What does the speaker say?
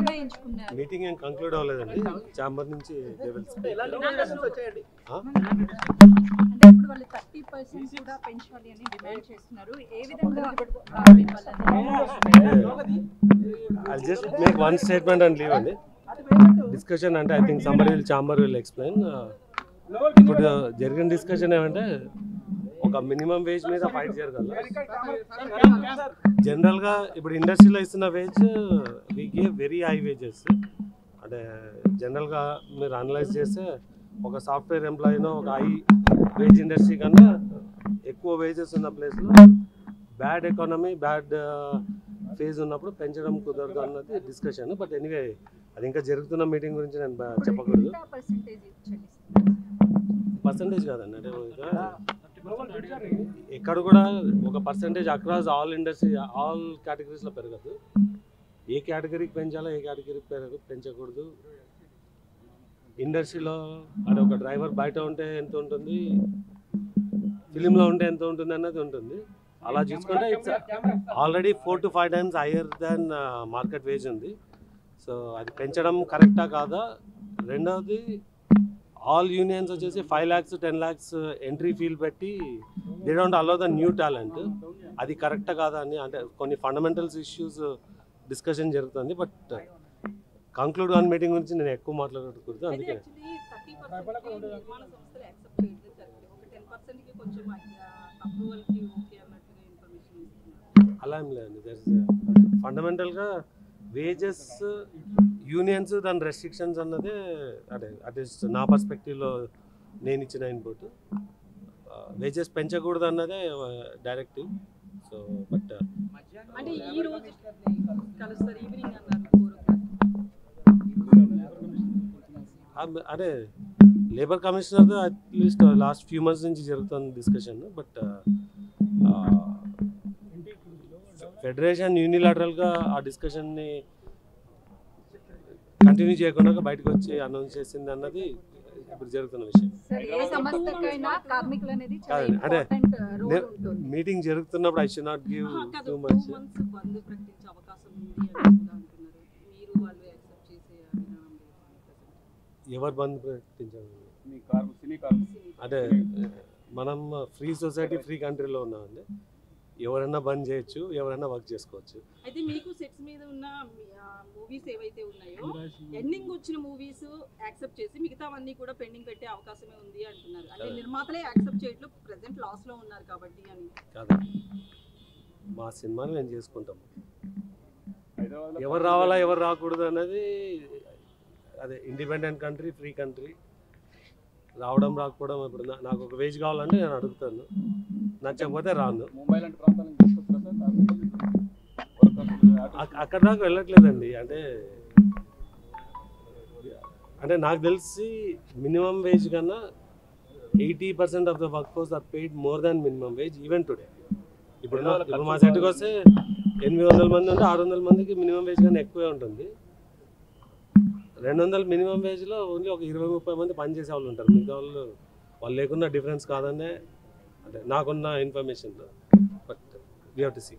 నిర్ణయించుకున్నారు? మీటింగ్ ఏం కంక్లూడ్ అవ్వలేదండి. ఛాంబర్ నుంచి అంటే ఇప్పుడు వాళ్ళు 30% కూడా పెంచాలి అని డిమాండ్ చేస్తున్నారు. ఏ విధంగా I'll just make one statement and leave అండి. డిస్కషన్ అంటే I think somebody chamber will explain. ఇప్పుడు జరిగిన డిస్కషన్ ఏమంటే ఒక మినిమం వేజ్ మీద ఫైట్ జరగాలి. జనరల్గా ఇప్పుడు ఇండస్ట్రీలో ఇస్తున్న wage we give very high wages. అంటే జనరల్గా మీరు అనలైజ్ చేస్తే ఒక సాఫ్ట్వేర్ ఎంప్లాయీనో ఒక హై వేజ్ ఇండస్ట్రీ కన్నా ఎక్కువ వేజెస్ ఉన్న ప్లేస్లో బ్యాడ్ ఎకానమీ బ్యాడ్ ఫేజ్ ఉన్నప్పుడు పెంచడం కుదరదు అన్నది డిస్కషన్. బట్ ఎనీవే అది ఇంకా జరుగుతున్న మీటింగ్ గురించి నేను చెప్పకూడదు. పర్సంటేజ్ కాదండి, అంటే ఎక్కడ కూడా ఒక percentage across all industry all కేటగిరీస్లో పెరగదు. ఏ కేటగిరీకి పెంచాలో ఏ కేటగిరీకి పెంచకూడదు. ఇండస్ట్రీలో అంటే ఒక డ్రైవర్ బయట ఉంటే ఎంత ఉంటుంది, ఫిలింలో ఉంటే ఎంత ఉంటుంది అన్నది ఉంటుంది. అలా చూసుకుంటే it's already 4 to 5 times higher than market wage ఉంది. సో అది పెంచడం కరెక్టా కాదా. రెండవది ఆల్ యూనియన్స్ వచ్చేసి 5 lakhs 10 lakhs ఎంట్రీ ఫీల్ పెట్టి they don't allow the new talent. అది కరెక్టా కాదా అని అంటే కొన్ని ఫండమెంటల్స్ ఇష్యూస్ డిస్కషన్ జరుగుతుంది. బట్ కంక్లూడ్ ఆన్ మీటింగ్ గురించి నేను ఎక్కువ మాట్లాడకూడదు. అందుకే అలా ఏం లేదండి. ఫండమెంటల్గా వేజెస్ యూనియన్స్ దాని రెస్ట్రిక్షన్స్ అన్నదే అంటే నా పర్స్పెక్టివ్లో నేను ఇచ్చిన ఇన్పుట్. వేజెస్ పెంచకూడదు అన్నదే డైరెక్టివ్. సో బట్ అంటే ఈ రోజు కలుస్తారు ఈవినింగ్ అన్నారు. అదే labour commissioner at least last few months నుంచి జరుగుతుంది డిస్కషన్. బట్ ఫెడరేషన్ యూనిలాటరల్గా ఆ డిస్కషన్ని కంటిన్యూ చేయకుండా బయటకు వచ్చి అనౌన్స్ చేసింది అన్నది ఇప్పుడు జరుగుతున్న విషయం. అదే మీటింగ్ జరుగుతున్నప్పుడు I should not give too much. ఎవరు బంద్ ప్రకటించారు? అదే మనం ఫ్రీ సొసైటీ ఫ్రీ కంట్రీలో ఉన్నామండి. ఎవరైనా బంద్ చేయొచ్చు, ఎవరైనా వర్క్ చేసుకోవచ్చు. అయితే మీకు సెట్స్ మీద ఉన్న మూవీస్ ఏవైతే ఉన్నాయో ఎండింగ్ వచ్చిన మూవీస్ యాక్సెప్ట్ చేసి మిగతావన్నీ కూడా పెండింగ్ పెట్టే అవకాశమే ఉంది అంటున్నారు. అంటే నిర్మాతలే యాక్సెప్ట్ చేయట్లేదు, ప్రెసెంట్ లాస్ లో ఉన్నారు కాబట్టి అని. కాదు, మా సినిమాని మేము చేసుకుంటాము. ఎవరు రావాలా ఎవరు రాకూడదు అనేది అదే ఇండిపెండెంట్ కంట్రీ ఫ్రీ కంట్రీ. రావడం రాకపోవడం ఇప్పుడు నాకు ఒక వేజ్ కావాలంటే నేను అడుగుతాను, నచ్చకపోతే రాను. అక్కడ దాకా వెళ్ళట్లేదండి. అంటే నాకు తెలిసి మినిమం వేజ్ కన్నా 80% of the work force are paid more than minimum wage even today. ఇప్పుడు మా సెట్కి వస్తే 800 మంది ఉంటే 600 మందికి మినిమం వేజ్ కన్నా ఎక్కువే ఉంటుంది. 200 మినిమం వేజ్లో ఓన్లీ ఒక 20-30 మంది పనిచేసే వాళ్ళు ఉంటారు. మిగతా వాళ్ళు లేకున్నా డిఫరెన్స్ కాదనే అంటే నాకున్న information. But we have to see.